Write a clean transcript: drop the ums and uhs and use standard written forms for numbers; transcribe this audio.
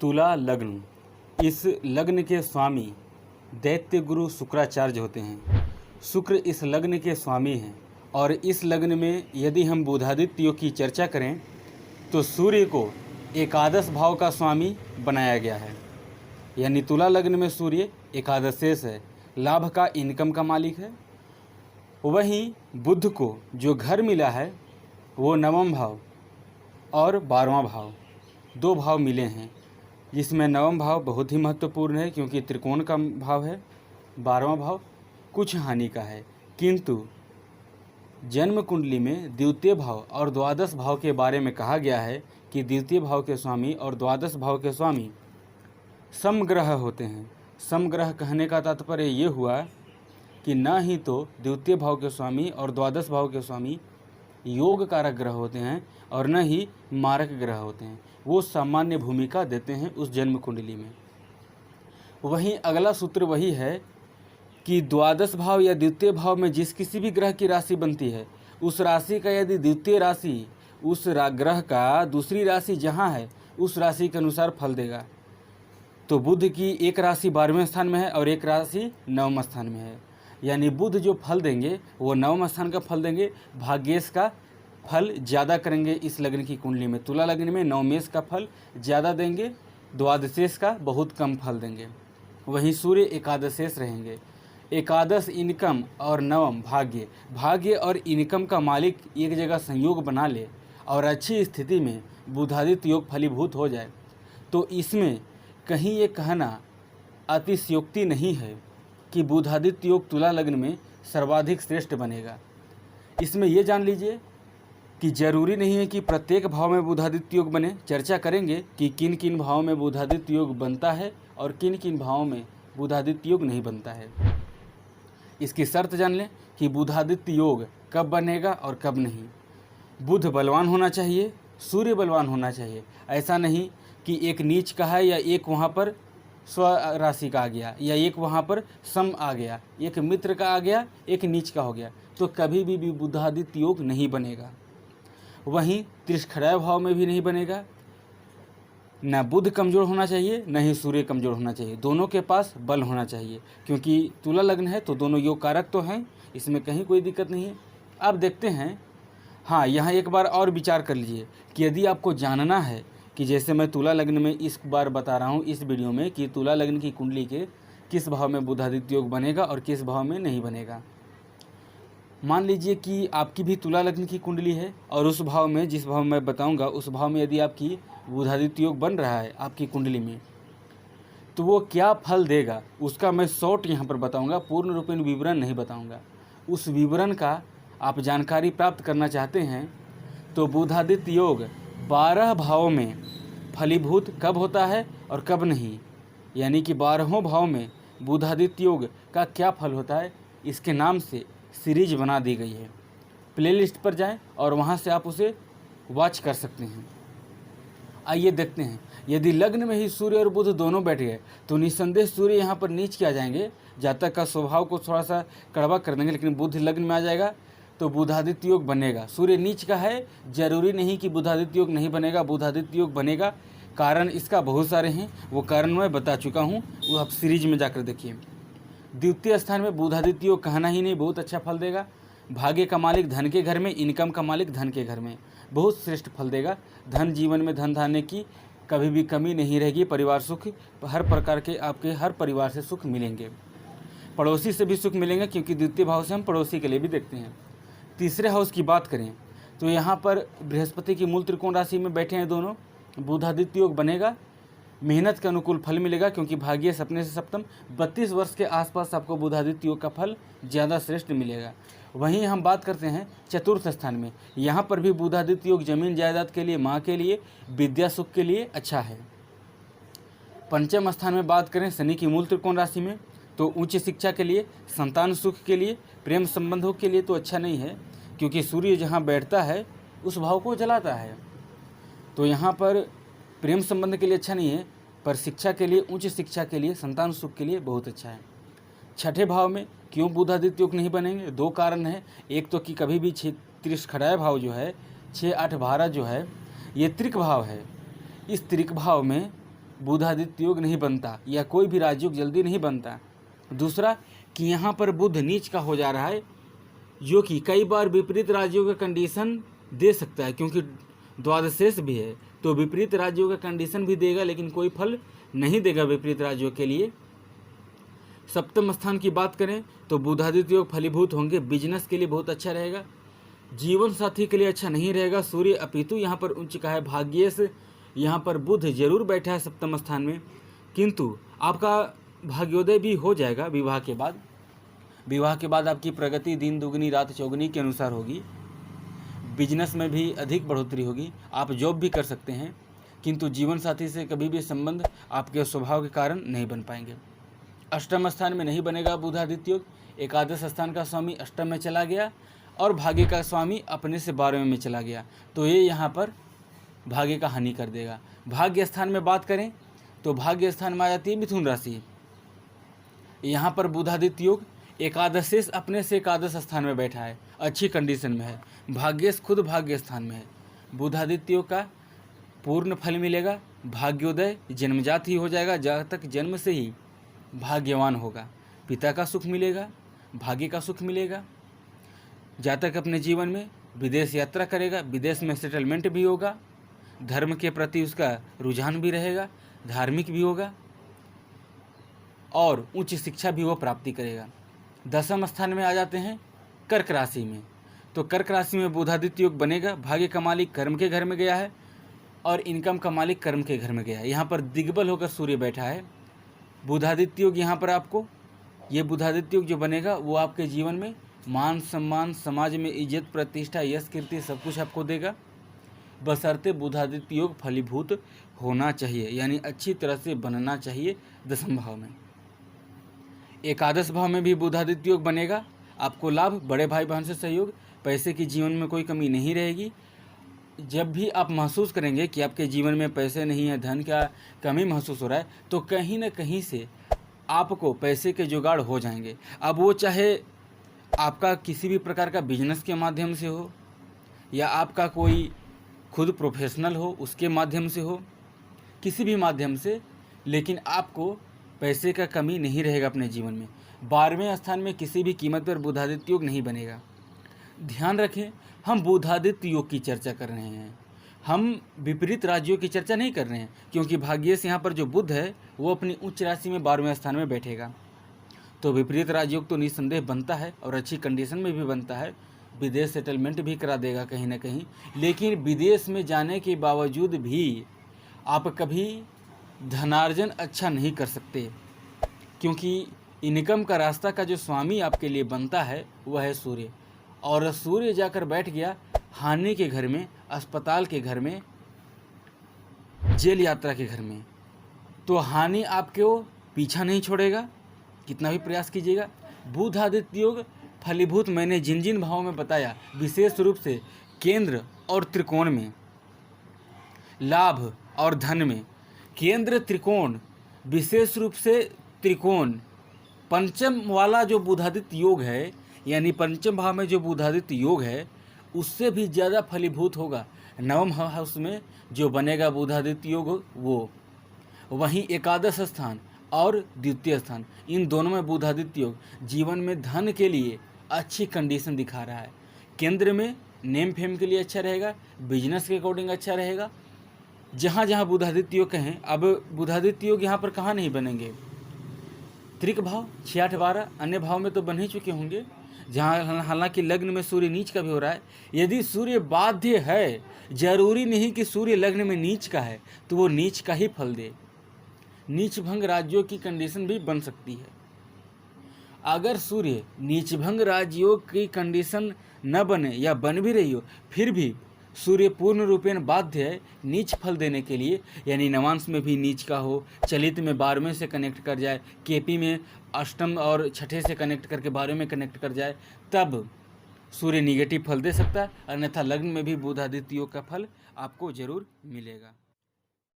तुला लग्न, इस लग्न के स्वामी दैत्य गुरु शुक्राचार्य होते हैं। शुक्र इस लग्न के स्वामी हैं और इस लग्न में यदि हम बुधादित्य योग की चर्चा करें तो सूर्य को एकादश भाव का स्वामी बनाया गया है। यानी तुला लग्न में सूर्य एकादश शेष है, लाभ का, इनकम का मालिक है। वहीं बुध को जो घर मिला है वो नवम भाव और 12वां भाव, दो भाव मिले हैं, जिसमें नवम भाव बहुत ही महत्वपूर्ण है क्योंकि त्रिकोण का भाव है। 12वां भाव कुछ हानि का है, किंतु जन्म कुंडली में द्वितीय भाव और द्वादश भाव के बारे में कहा गया है कि द्वितीय भाव के स्वामी और द्वादश भाव के स्वामी समग्रह होते हैं। समग्रह कहने का तात्पर्य ये हुआ कि न ही तो द्वितीय भाव के स्वामी और द्वादश भाव के स्वामी योग कारक ग्रह होते हैं और न ही मारक ग्रह होते हैं, वो सामान्य भूमिका देते हैं उस जन्म कुंडली में। वहीं अगला सूत्र वही है कि द्वादश भाव या द्वितीय भाव में जिस किसी भी ग्रह की राशि बनती है, उस राशि का यदि द्वितीय राशि उस ग्रह का दूसरी राशि जहाँ है उस राशि के अनुसार फल देगा। तो बुध की एक राशि 12वें स्थान में है और एक राशि 9वें स्थान में है, यानी बुध जो फल देंगे वो 9वें स्थान का फल देंगे, भाग्येश का फल ज़्यादा करेंगे। इस लग्न की कुंडली में तुला लग्न में नवमेश का फल ज़्यादा देंगे, द्वादशेश का बहुत कम फल देंगे। वहीं सूर्य एकादशेश रहेंगे। एकादश इनकम और नवम भाग्य, भाग्य और इनकम का मालिक एक जगह संयोग बना ले और अच्छी स्थिति में बुधादित्य योग फलीभूत हो जाए तो इसमें कहीं ये कहना अतिशयोक्ति नहीं है कि बुधादित्य योग तुला लग्न में सर्वाधिक श्रेष्ठ बनेगा। इसमें ये जान लीजिए कि जरूरी नहीं है कि प्रत्येक भाव में बुधादित्य योग बने। चर्चा करेंगे कि किन किन भावों में बुधादित्य योग बनता है और किन किन भावों में बुधादित्य योग नहीं बनता है। इसकी शर्त जान लें कि बुधादित्य योग कब बनेगा और कब नहीं। बुध बलवान होना चाहिए, सूर्य बलवान होना चाहिए। ऐसा नहीं कि एक नीच का है या एक वहाँ पर स्व राशि का आ गया या एक वहाँ पर सम आ गया, एक मित्र का आ गया, एक नीच का हो गया, तो कभी भी बुधादित्य योग नहीं बनेगा। वहीं त्रिष्ठराय भाव में भी नहीं बनेगा। न बुध कमज़ोर होना चाहिए न ही सूर्य कमज़ोर होना चाहिए, दोनों के पास बल होना चाहिए क्योंकि तुला लग्न है तो दोनों योग कारक तो हैं, इसमें कहीं कोई दिक्कत नहीं है। अब देखते हैं, हाँ, यहाँ एक बार और विचार कर लीजिए कि यदि आपको जानना है कि जैसे मैं तुला लग्न में इस बार बता रहा हूँ इस वीडियो में कि तुला लग्न की कुंडली के किस भाव में बुधादित्य योग बनेगा और किस भाव में नहीं बनेगा। मान लीजिए कि आपकी भी तुला लग्न की कुंडली है और उस भाव में, जिस भाव में मैं बताऊंगा, उस भाव में यदि आपकी बुधादित्य योग बन रहा है आपकी कुंडली में, तो वो क्या फल देगा उसका मैं शॉर्ट यहाँ पर बताऊंगा, पूर्ण रूपेण विवरण नहीं बताऊंगा। उस विवरण का आप जानकारी प्राप्त करना चाहते हैं तो बुधादित्य योग 12 भावों में फलीभूत कब होता है और कब नहीं, यानी कि 12वें भाव में बुधादित्य योग का क्या फल होता है, इसके नाम से सीरीज बना दी गई है। प्लेलिस्ट पर जाएं और वहां से आप उसे वॉच कर सकते हैं। आइए देखते हैं, यदि लग्न में ही सूर्य और बुध दोनों बैठ गए तो निस्संदेह सूर्य यहाँ पर नीच किया जाएंगे, जातक का स्वभाव को थोड़ा सा कड़वा कर देंगे, लेकिन बुध लग्न में आ जाएगा तो बुधादित्य योग बनेगा। सूर्य नीच का है, जरूरी नहीं कि बुधादित्य योग नहीं बनेगा, बुधादित्य योग बनेगा। कारण इसका बहुत सारे हैं, वो कारण मैं बता चुका हूँ, वो आप सीरीज में जाकर देखिए। द्वितीय स्थान में बुधादित्य योग कहना ही नहीं, बहुत अच्छा फल देगा। भाग्य का मालिक धन के घर में, इनकम का मालिक धन के घर में, बहुत श्रेष्ठ फल देगा। धन, जीवन में धन धान्य की कभी भी कमी नहीं रहेगी। परिवार सुख, हर प्रकार के आपके हर परिवार से सुख मिलेंगे। पड़ोसी से भी सुख मिलेंगे क्योंकि द्वितीय भाव से हम पड़ोसी के लिए भी देखते हैं। तीसरे हाउस की बात करें तो यहाँ पर बृहस्पति की मूल त्रिकोण राशि में बैठे हैं दोनों, बुधादित्य योग बनेगा। मेहनत के अनुकूल फल मिलेगा क्योंकि भाग्य सपने से सप्तम, 32 वर्ष के आसपास आपको बुधादित्य योग का फल ज़्यादा श्रेष्ठ मिलेगा। वहीं हम बात करते हैं चतुर्थ स्थान में, यहाँ पर भी बुधादित्य योग जमीन जायदाद के लिए, माँ के लिए, विद्या सुख के लिए अच्छा है। पंचम स्थान में बात करें शनि की मूल त्रिकोण राशि में तो उच्च शिक्षा के लिए, संतान सुख के लिए, प्रेम संबंधों के लिए तो अच्छा नहीं है क्योंकि सूर्य जहाँ बैठता है उस भाव को जलाता है, तो यहाँ पर प्रेम संबंध के लिए अच्छा नहीं है, पर शिक्षा के लिए, उच्च शिक्षा के लिए, संतान सुख के लिए बहुत अच्छा है। छठे भाव में क्यों बुधादित्य योग नहीं बनेंगे, दो कारण है। एक तो कि कभी भी त्रिष्ठराय भाव जो है, 6, 8, 12 जो है ये त्रिक भाव है। इस त्रिक भाव में बुधादित्य योग नहीं बनता या कोई भी राजयोग जल्दी नहीं बनता। दूसरा कि यहाँ पर बुध नीच का हो जा रहा है, जो कि कई बार विपरीत राजयोग का कंडीशन दे सकता है, क्योंकि द्वादशेष भी है तो विपरीत राजयोग का कंडीशन भी देगा, लेकिन कोई फल नहीं देगा विपरीत राजयोग के लिए। सप्तम स्थान की बात करें तो बुधादित्य योग फलीभूत होंगे, बिजनेस के लिए बहुत अच्छा रहेगा। जीवन साथी के लिए अच्छा नहीं रहेगा सूर्य, अपितु यहाँ पर उच्च का है भाग्येश, यहाँ पर बुध जरूर बैठा है सप्तम स्थान में, किंतु आपका भाग्योदय भी हो जाएगा विवाह के बाद। विवाह के बाद आपकी प्रगति दिन दुगनी रात चौगुनी के अनुसार होगी। बिजनेस में भी अधिक बढ़ोतरी होगी, आप जॉब भी कर सकते हैं, किंतु जीवन साथी से कभी भी संबंध आपके स्वभाव के कारण नहीं बन पाएंगे। अष्टम स्थान में नहीं बनेगा बुधादित्य योग, एकादश स्थान का स्वामी अष्टम में चला गया और भाग्य का स्वामी अपने से 12वें में चला गया, तो ये यहाँ पर भाग्य का हानि कर देगा। भाग्य स्थान में बात करें तो भाग्य स्थान में आ जाती है मिथुन राशि। यहाँ पर बुधादित्य योग एकादशेश अपने से एकादश स्थान में बैठा है, अच्छी कंडीशन में है। भाग्येश खुद भाग्य स्थान में है। बुधादित्य योग का पूर्ण फल मिलेगा, भाग्योदय जन्मजात ही हो जाएगा, जहाँ तक जन्म से ही भाग्यवान होगा, पिता का सुख मिलेगा, भाग्य का सुख मिलेगा। जातक अपने जीवन में विदेश यात्रा करेगा, विदेश में सेटलमेंट भी होगा, धर्म के प्रति उसका रुझान भी रहेगा, धार्मिक भी होगा और उच्च शिक्षा भी वो प्राप्ति करेगा। दसम स्थान में आ जाते हैं कर्क राशि में, तो कर्क राशि में बुधादित्य योग बनेगा। भाग्य का मालिक कर्म के घर में गया है और इनकम का मालिक कर्म के घर में गया है। यहाँ पर दिग्बल होकर सूर्य बैठा है। बुधादित्य योग यहाँ पर आपको, ये बुधादित्य योग जो बनेगा वो आपके जीवन में मान सम्मान, समाज में इज्जत प्रतिष्ठा यश कीर्ति सब कुछ आपको देगा, बशर्ते बुधादित्य योग फलीभूत होना चाहिए, यानी अच्छी तरह से बनना चाहिए। दसम भाव में, एकादश भाव में भी बुधादित्य योग बनेगा, आपको लाभ, बड़े भाई बहन से सहयोग, पैसे की जीवन में कोई कमी नहीं रहेगी। जब भी आप महसूस करेंगे कि आपके जीवन में पैसे नहीं है, धन का कमी महसूस हो रहा है, तो कहीं ना कहीं से आपको पैसे के जुगाड़ हो जाएंगे। अब वो चाहे आपका किसी भी प्रकार का बिजनेस के माध्यम से हो या आपका कोई खुद प्रोफेशनल हो उसके माध्यम से हो, किसी भी माध्यम से, लेकिन आपको पैसे का कमी नहीं रहेगा अपने जीवन में। 12वें स्थान में किसी भी कीमत पर बुधादित्य योग नहीं बनेगा। ध्यान रखें, हम बुधादित्य योग की चर्चा कर रहे हैं, हम विपरीत राज्यों की चर्चा नहीं कर रहे हैं, क्योंकि भाग्येश यहाँ पर जो बुध है वो अपनी उच्च राशि में 12वें स्थान में बैठेगा। तो विपरीत राजयोग तो निसंदेह बनता है और अच्छी कंडीशन में भी बनता है, विदेश सेटलमेंट भी करा देगा कहीं ना कहीं। लेकिन विदेश में जाने के बावजूद भी आप कभी धनार्जन अच्छा नहीं कर सकते, क्योंकि इनकम का रास्ता का जो स्वामी आपके लिए बनता है वह है सूर्य, और सूर्य जाकर बैठ गया हानि के घर में, अस्पताल के घर में, जेल यात्रा के घर में, तो हानि आपको पीछा नहीं छोड़ेगा, कितना भी प्रयास कीजिएगा। बुधादित्य योग फलीभूत मैंने जिन जिन भावों में बताया, विशेष रूप से केंद्र और त्रिकोण में, लाभ और धन में, केंद्र त्रिकोण, विशेष रूप से त्रिकोण, पंचम वाला जो बुधादित्य योग है, यानी पंचम भाव में जो बुधादित्य योग है उससे भी ज़्यादा फलीभूत होगा नवम हाउस में जो बनेगा बुधादित्य योग वो। वहीं एकादश स्थान और द्वितीय स्थान, इन दोनों में बुधादित्य योग जीवन में धन के लिए अच्छी कंडीशन दिखा रहा है। केंद्र में नेम फेम के लिए अच्छा रहेगा, बिजनेस के अकॉर्डिंग अच्छा रहेगा। जहाँ जहाँ बुधादित्य योग कहें, अब बुधादित्य योग यहाँ पर कहाँ नहीं बनेंगे, त्रिक भाव 6, 8, 12 अन्य भाव में तो बन ही चुके होंगे, जहाँ हालांकि लग्न में सूर्य नीच का भी हो रहा है। यदि सूर्य बाध्य है, जरूरी नहीं कि सूर्य लग्न में नीच का है तो वो नीच का ही फल दे, नीच भंग राजयोग की कंडीशन भी बन सकती है। अगर सूर्य नीच भंग राजयोग की कंडीशन न बने या बन भी रही हो, फिर भी सूर्य पूर्ण रूपेण बाध्य है नीच फल देने के लिए, यानी नवांश में भी नीच का हो, चलित में 12वें से कनेक्ट कर जाए, केपी में अष्टम और छठे से कनेक्ट करके 12वें में कनेक्ट कर जाए, तब सूर्य निगेटिव फल दे सकता है। अन्यथा लग्न में भी बुधादित्य योग का फल आपको जरूर मिलेगा।